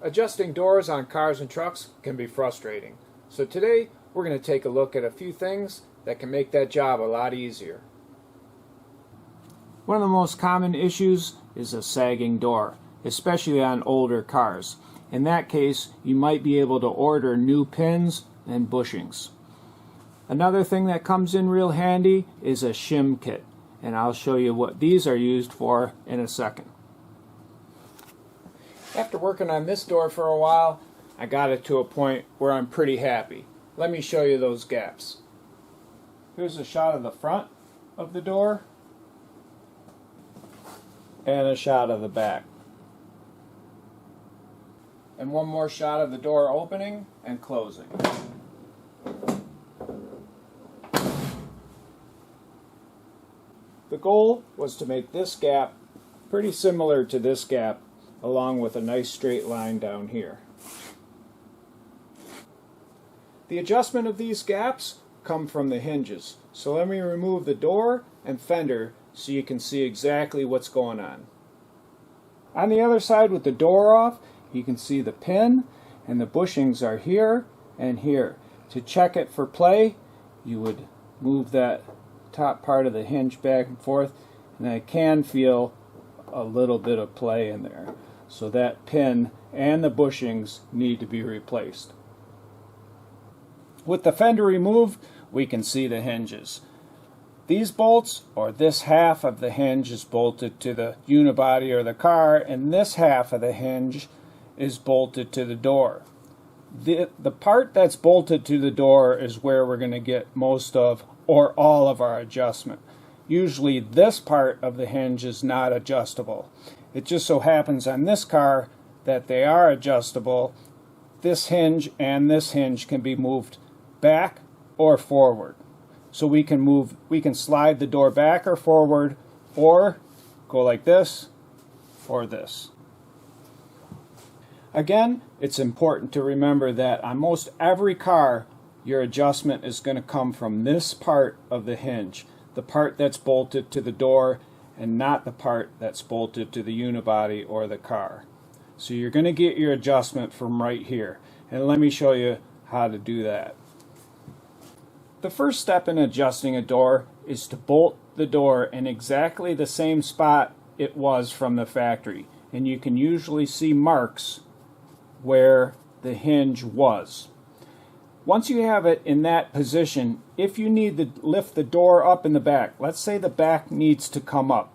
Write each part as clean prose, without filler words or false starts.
Adjusting doors on cars and trucks can be frustrating. So today we're going to take a look at a few things that can make that job a lot easier. One of the most common issues is a sagging door, especially on older cars. In that case, you might be able to order new pins and bushings. Another thing that comes in real handy is a shim kit, and I'll show you what these are used for in a second. After working on this door for a while, I got it to a point where I'm pretty happy. Let me show you those gaps. Here's a shot of the front of the door and a shot of the back. And one more shot of the door opening and closing. The goal was to make this gap pretty similar to this gap, along with a nice straight line down here. The adjustment of these gaps come from the hinges. So let me remove the door and fender so you can see exactly what's going on. On the other side with the door off, you can see the pin and the bushings are here and here. To check it for play, you would move that top part of the hinge back and forth, and I can feel a little bit of play in there. So that pin and the bushings need to be replaced. With the fender removed, we can see the hinges. These bolts, or this half of the hinge, is bolted to the unibody or the car, and this half of the hinge is bolted to the door. The part that's bolted to the door is where we're going to get most of or all of our adjustment. Usually this part of the hinge is not adjustable. It just so happens on this car that they are adjustable. This hinge and this hinge can be moved back or forward. So we can slide the door back or forward, or go like this or this. Again, it's important to remember that on most every car, your adjustment is going to come from this part of the hinge, the part that's bolted to the door, and not the part that's bolted to the unibody or the car. So you're going to get your adjustment from right here, and let me show you how to do that. The first step in adjusting a door is to bolt the door in exactly the same spot it was from the factory, and you can usually see marks where the hinge was. Once you have it in that position, if you need to lift the door up in the back, let's say the back needs to come up,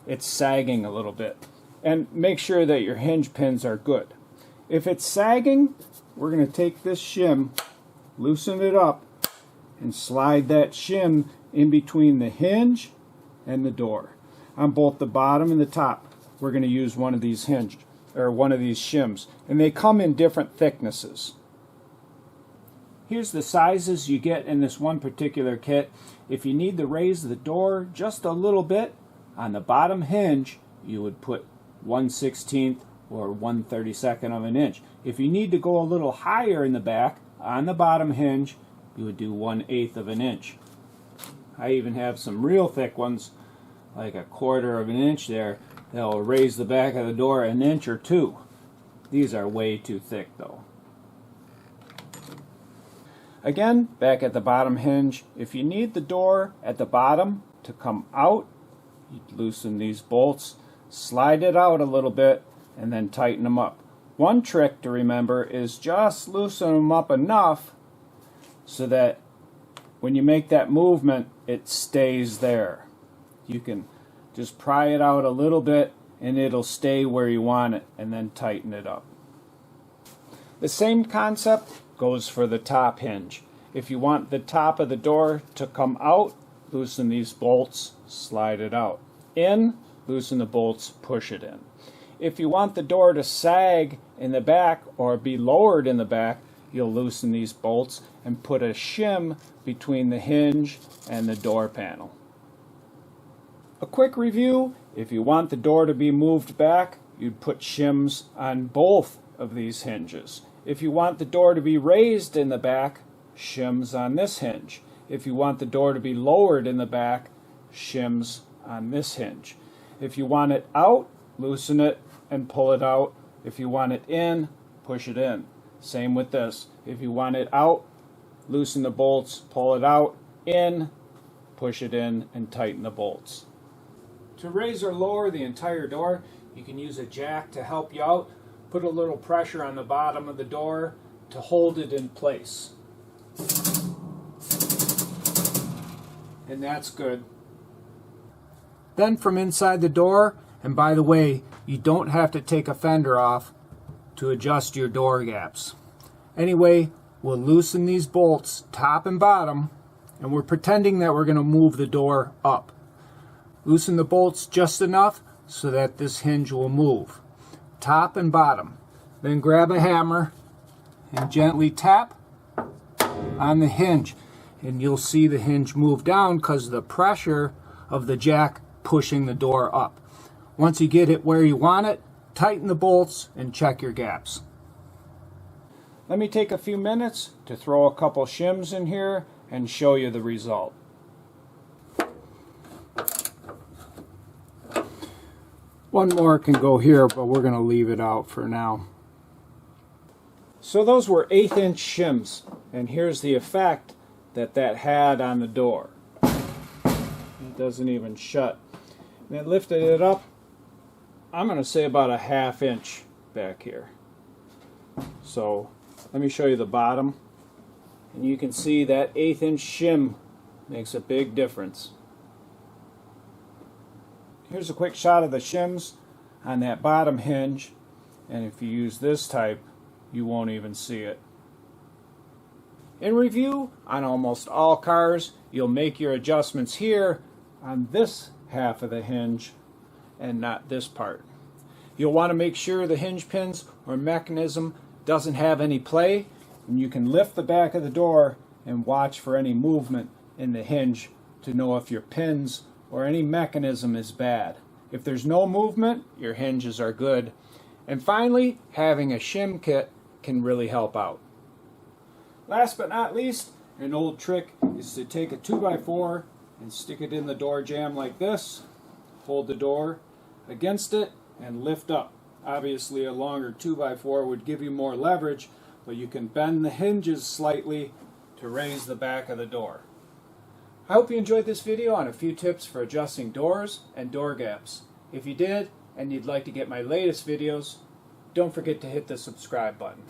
it's sagging a little bit, and make sure that your hinge pins are good. If it's sagging, we're going to take this shim, loosen it up, and slide that shim in between the hinge and the door. On both the bottom and the top, we're going to use one of these shims, and they come in different thicknesses. Here's the sizes you get in this one particular kit. If you need to raise the door just a little bit, on the bottom hinge, you would put 1/16 or 1/32 of an inch. If you need to go a little higher in the back, on the bottom hinge, you would do 1/8 of an inch. I even have some real thick ones, like 1/4 of an inch there, that will raise the back of the door an inch or two. These are way too thick though. Again, back at the bottom hinge, if you need the door at the bottom to come out, you loosen these bolts, slide it out a little bit, and then tighten them up. One trick to remember is just loosen them up enough so that when you make that movement, it stays there. You can just pry it out a little bit and it'll stay where you want it, and then tighten it up. The same concept goes for the top hinge. If you want the top of the door to come out, loosen these bolts, slide it out. In, loosen the bolts, push it in. If you want the door to sag in the back or be lowered in the back, you'll loosen these bolts and put a shim between the hinge and the door panel. A quick review: if you want the door to be moved back, you'd put shims on both of these hinges. If you want the door to be raised in the back, shims on this hinge. If you want the door to be lowered in the back, shims on this hinge. If you want it out, loosen it and pull it out. If you want it in, push it in. Same with this. If you want it out, loosen the bolts, pull it out, in, push it in, and tighten the bolts. To raise or lower the entire door, you can use a jack to help you out. Put a little pressure on the bottom of the door to hold it in place. And that's good. Then from inside the door, and by the way, you don't have to take a fender off to adjust your door gaps. Anyway, we'll loosen these bolts top and bottom, and we're pretending that we're going to move the door up. Loosen the bolts just enough so that this hinge will move, top and bottom. Then grab a hammer and gently tap on the hinge, and you'll see the hinge move down because of the pressure of the jack pushing the door up. Once you get it where you want it, tighten the bolts and check your gaps. Let me take a few minutes to throw a couple shims in here and show you the result. One more can go here, but we're going to leave it out for now. So those were 1/8 inch shims, and here's the effect that had on the door. It doesn't even shut. And then lifted it up, I'm going to say about a 1/2 inch back here. So let me show you the bottom, and you can see that 1/8 inch shim makes a big difference. Here's a quick shot of the shims on that bottom hinge, and if you use this type, you won't even see it. In review, on almost all cars, you'll make your adjustments here on this half of the hinge and not this part. You'll want to make sure the hinge pins or mechanism doesn't have any play, and you can lift the back of the door and watch for any movement in the hinge to know if your pins or any mechanism is bad. If there's no movement, your hinges are good. And finally, having a shim kit can really help out. Last but not least, an old trick is to take a 2x4 and stick it in the door jamb like this, hold the door against it, and lift up. Obviously a longer 2x4 would give you more leverage, but you can bend the hinges slightly to raise the back of the door. I hope you enjoyed this video on a few tips for adjusting doors and door gaps. If you did, and you'd like to get my latest videos, don't forget to hit the subscribe button.